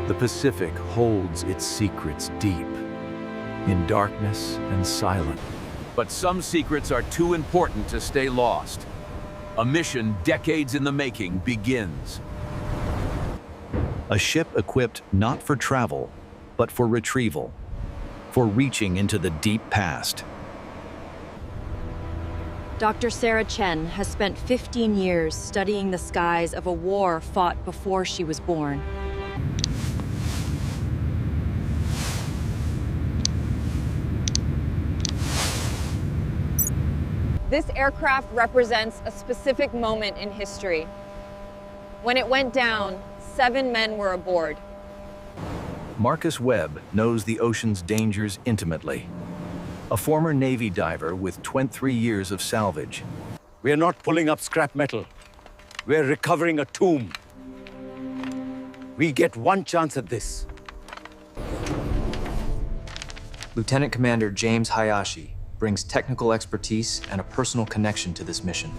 The Pacific holds its secrets deep, in darkness and silence. But some secrets are too important to stay lost. A mission decades in the making begins. A ship equipped not for travel, but for retrieval, for reaching into the deep past. Dr. Sarah Chen has spent 15 years studying the skies of a war fought before she was born. This aircraft represents a specific moment in history. When it went down, 7 men were aboard. Marcus Webb knows the ocean's dangers intimately. A former Navy diver with 23 years of salvage. We are not pulling up scrap metal. We're recovering a tomb. We get one chance at this. Lieutenant Commander James Hayashi brings technical expertise and a personal connection to this mission.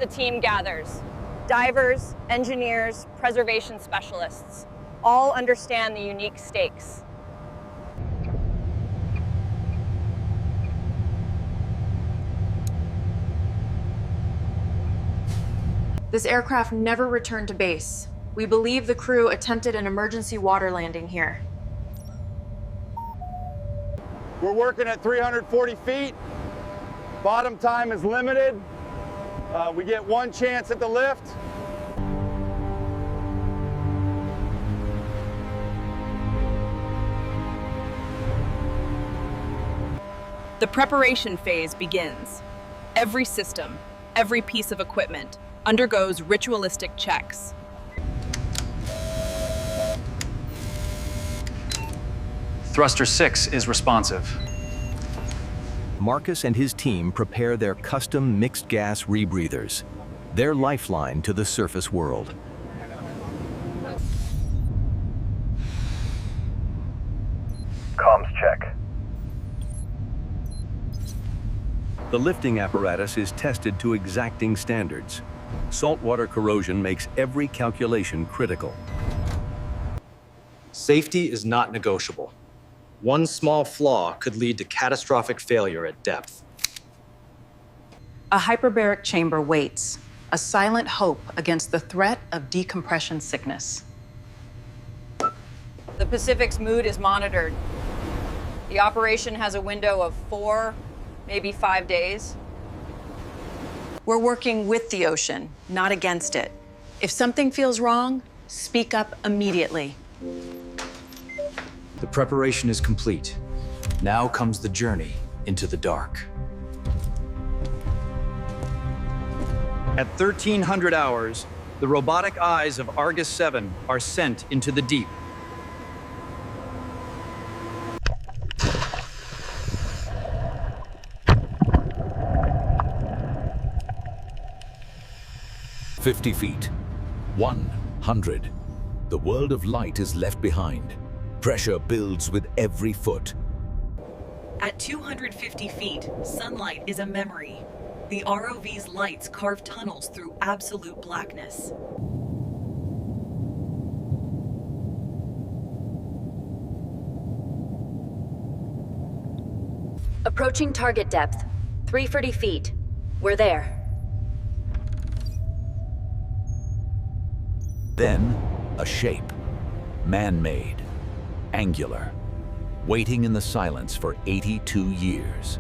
The team gathers. Divers, engineers, preservation specialists, all understand the unique stakes. This aircraft never returned to base. We believe the crew attempted an emergency water landing here. We're working at 340 feet. Bottom time is limited. We get one chance at the lift. The preparation phase begins. Every system, every piece of equipment undergoes ritualistic checks. Thruster 6 is responsive. Marcus and his team prepare their custom mixed gas rebreathers, their lifeline to the surface world. Comms check. The lifting apparatus is tested to exacting standards. Saltwater corrosion makes every calculation critical. Safety is not negotiable. One small flaw could lead to catastrophic failure at depth. A hyperbaric chamber waits, a silent hope against the threat of decompression sickness. The Pacific's mood is monitored. The operation has a window of 4, maybe 5 days. We're working with the ocean, not against it. If something feels wrong, speak up immediately. The preparation is complete. Now comes the journey into the dark. At 1300 hours, the robotic eyes of Argus 7 are sent into the deep. "50 feet. 100. The world of light is left behind. Pressure builds with every foot. At 250 feet, sunlight is a memory. The ROV's lights carve tunnels through absolute blackness. Approaching target depth, 340 feet. We're there. Then, a shape. Man-made. Angular. Waiting in the silence for 82 years.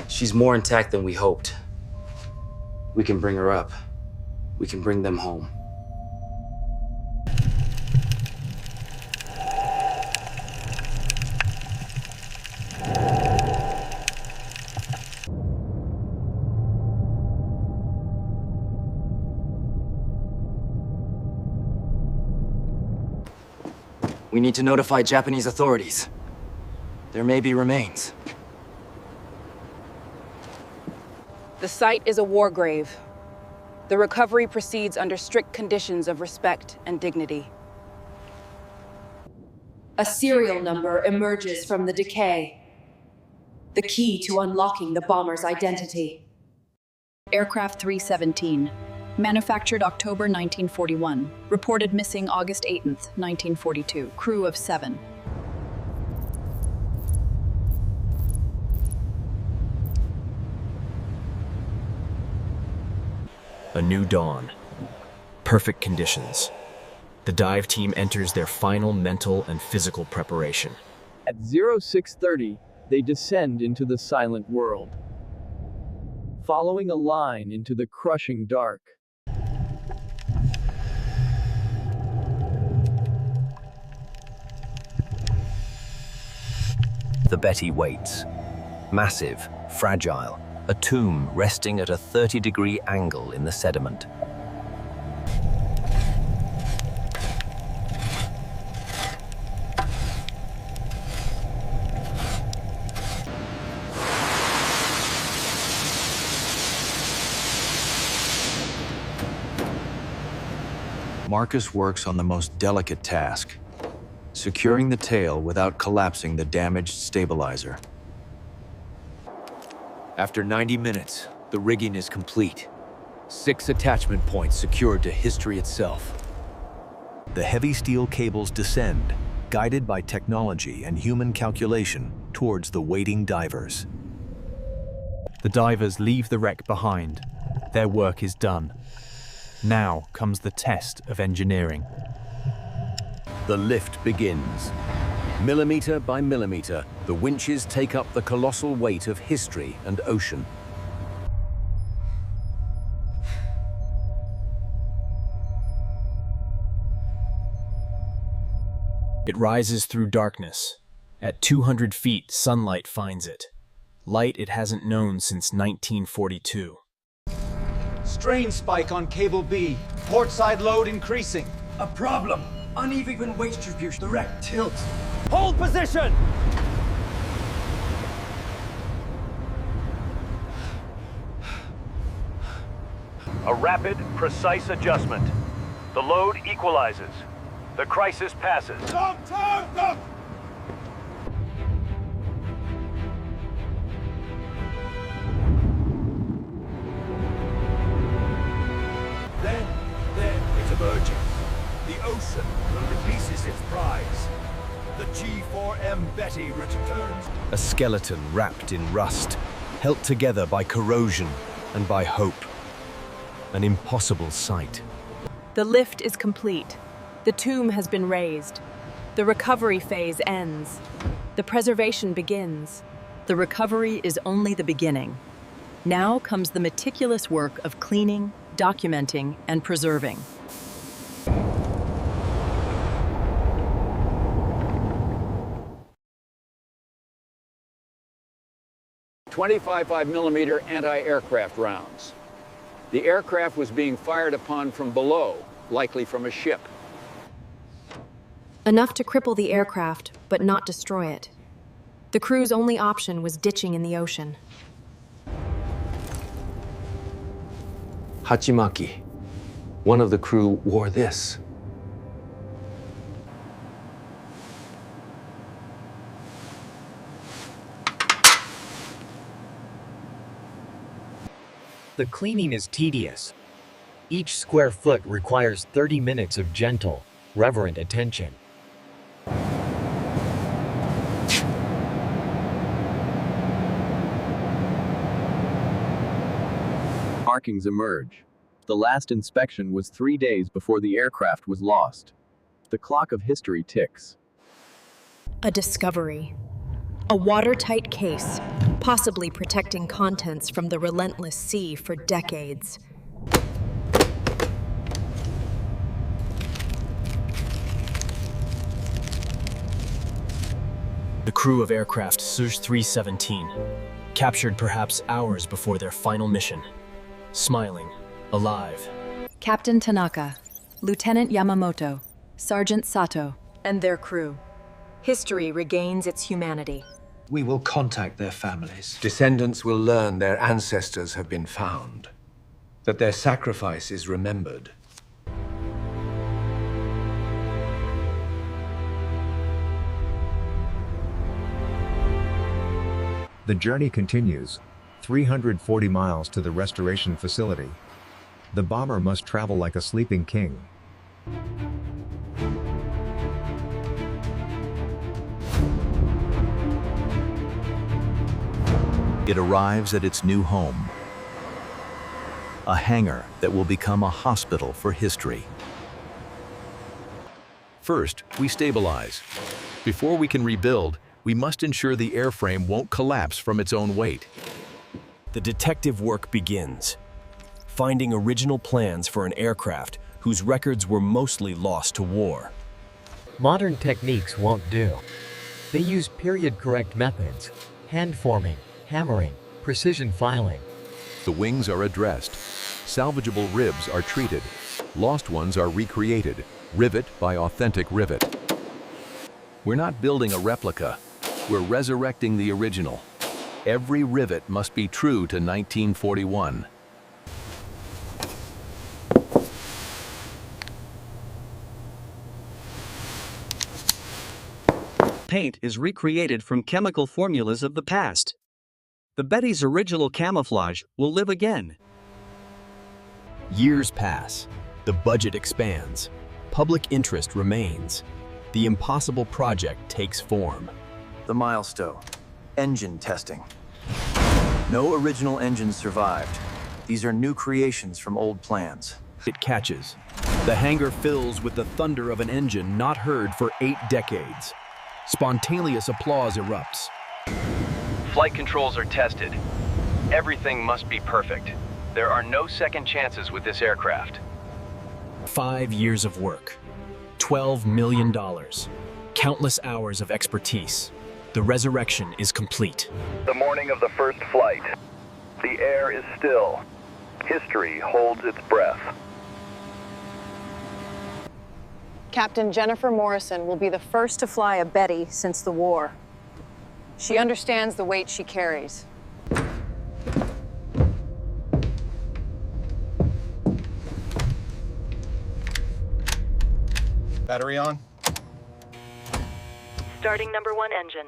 She's more intact than we hoped. We can bring her up. We can bring them home. We need to notify Japanese authorities. There may be remains. The site is a war grave. The recovery proceeds under strict conditions of respect and dignity. A serial number emerges from the decay. The key to unlocking the bomber's identity. Aircraft 317, manufactured October 1941, reported missing August 18th, 1942, crew of 7. A new dawn. Perfect conditions. The dive team enters their final mental and physical preparation. At 0630, they descend into the silent world, following a line into the crushing dark. The Betty waits. Massive, fragile, a tomb resting at a 30-degree angle in the sediment. Marcus works on the most delicate task, securing the tail without collapsing the damaged stabilizer. After 90 minutes, the rigging is complete. 6 attachment points secured to history itself. The heavy steel cables descend, guided by technology and human calculation, towards the waiting divers. The divers leave the wreck behind. Their work is done. Now comes the test of engineering. The lift begins. Millimeter by millimeter, the winches take up the colossal weight of history and ocean. It rises through darkness. At 200 feet, sunlight finds it. Light it hasn't known since 1942. Strain spike on cable B. Port side load increasing. A problem. Uneven weight distribution. The wreck tilts. Hold position! A rapid, precise adjustment. The load equalizes. The crisis passes. Stop! Then it's emerging. The ocean releases its prize. The G4M Betty returns. A skeleton wrapped in rust, held together by corrosion and by hope. An impossible sight. The lift is complete. The tomb has been raised. The recovery phase ends. The preservation begins. The recovery is only the beginning. Now comes the meticulous work of cleaning, documenting, and preserving. .555mm anti-aircraft rounds. The aircraft was being fired upon from below, likely from a ship. Enough to cripple the aircraft, but not destroy it. The crew's only option was ditching in the ocean. Hachimaki. One of the crew wore this. The cleaning is tedious. Each square foot requires 30 minutes of gentle, reverent attention. Markings emerge. The last inspection was 3 days before the aircraft was lost. The clock of history ticks. A discovery. A watertight case, possibly protecting contents from the relentless sea for decades. The crew of aircraft Surge 317, captured perhaps hours before their final mission. Smiling, alive. Captain Tanaka, Lieutenant Yamamoto, Sergeant Sato, and their crew. History regains its humanity. We will contact their families. Descendants will learn their ancestors have been found, that their sacrifice is remembered. The journey continues, 340 miles to the restoration facility. The bomber must travel like a sleeping king. It arrives at its new home, a hangar that will become a hospital for history. First, we stabilize. Before we can rebuild, we must ensure the airframe won't collapse from its own weight. The detective work begins, finding original plans for an aircraft whose records were mostly lost to war. Modern techniques won't do. They use period-correct methods, hand forming, hammering, precision filing. The wings are addressed. Salvageable ribs are treated. Lost ones are recreated, rivet by authentic rivet. We're not building a replica. We're resurrecting the original. Every rivet must be true to 1941. Paint is recreated from chemical formulas of the past. The Betty's original camouflage will live again. Years pass. The budget expands. Public interest remains. The impossible project takes form. The milestone, engine testing. No original engines survived. These are new creations from old plans. It catches. The hangar fills with the thunder of an engine not heard for 8 decades. Spontaneous applause erupts. Flight controls are tested. Everything must be perfect. There are no second chances with this aircraft. 5 years of work. $12 million. Countless hours of expertise. The resurrection is complete. The morning of the first flight. The air is still. History holds its breath. Captain Jennifer Morrison will be the first to fly a Betty since the war. She understands the weight she carries. Battery on? Starting number 1 engine.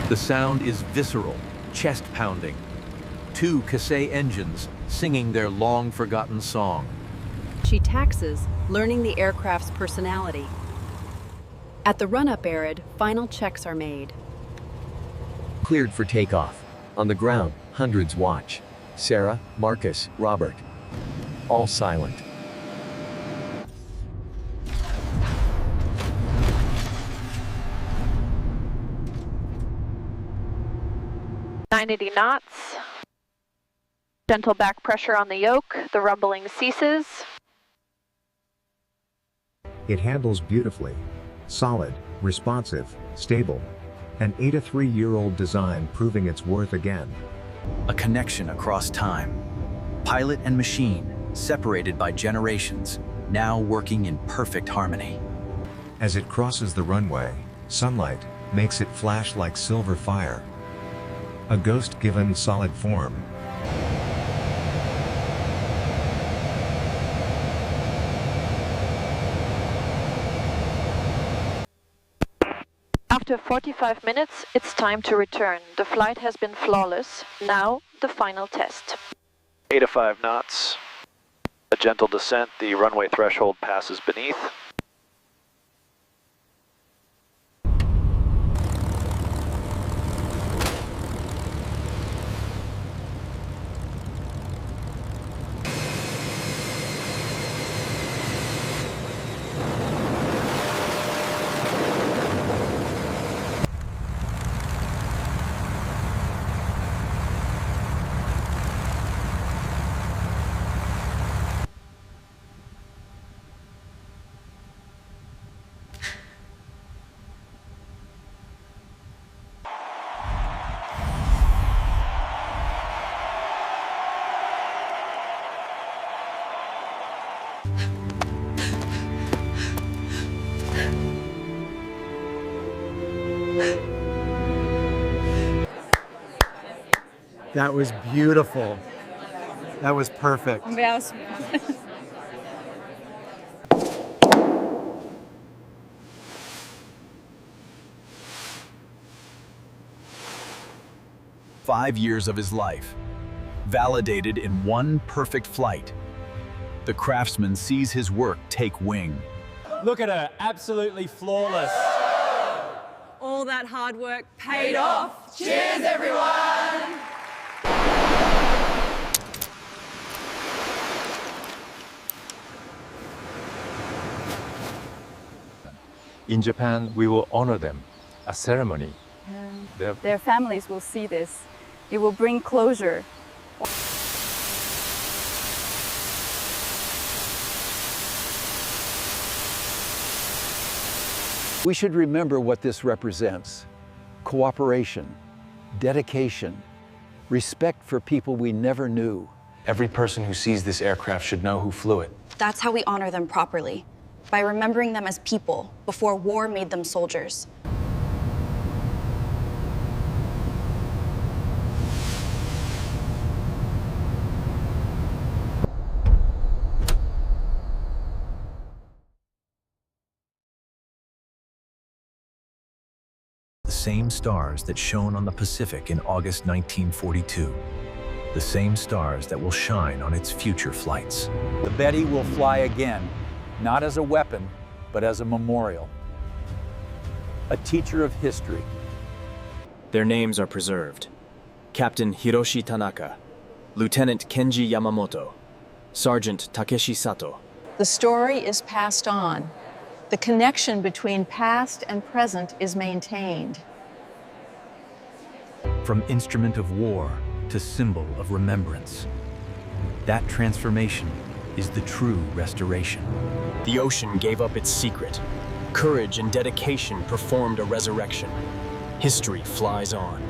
The sound is visceral, chest-pounding. 2 Cathay engines singing their long-forgotten song. She taxes, learning the aircraft's personality. At the run-up arid, final checks are made. Cleared for takeoff. On the ground, hundreds watch. Sarah, Marcus, Robert. All silent. .980 knots. Gentle back pressure on the yoke. The rumbling ceases. It handles beautifully. Solid, responsive, stable. An 83-year-old design proving its worth again. A connection across time. Pilot and machine, separated by generations, now working in perfect harmony. As it crosses the runway, sunlight makes it flash like silver fire. A ghost given solid form. After 45 minutes, it's time to return. The flight has been flawless. Now, the final test. 8 to 5 knots. A gentle descent. The runway threshold passes beneath. That was beautiful. That was perfect. "5 years of his life, validated in one perfect flight. The craftsman sees his work take wing. Look at her, absolutely flawless. All that hard work paid off. Cheers, everyone! In Japan, we will honor them. A ceremony. Their families will see this. It will bring closure. We should remember what this represents: cooperation, dedication, respect for people we never knew. Every person who sees this aircraft should know who flew it. That's how we honor them properly, by remembering them as people before war made them soldiers. The same stars that shone on the Pacific in August 1942. The same stars that will shine on its future flights. The Betty will fly again, not as a weapon, but as a memorial. A teacher of history. Their names are preserved. Captain Hiroshi Tanaka, Lieutenant Kenji Yamamoto, Sergeant Takeshi Sato. The story is passed on. The connection between past and present is maintained. From instrument of war to symbol of remembrance. That transformation is the true restoration. The ocean gave up its secret. Courage and dedication performed a resurrection. History flies on.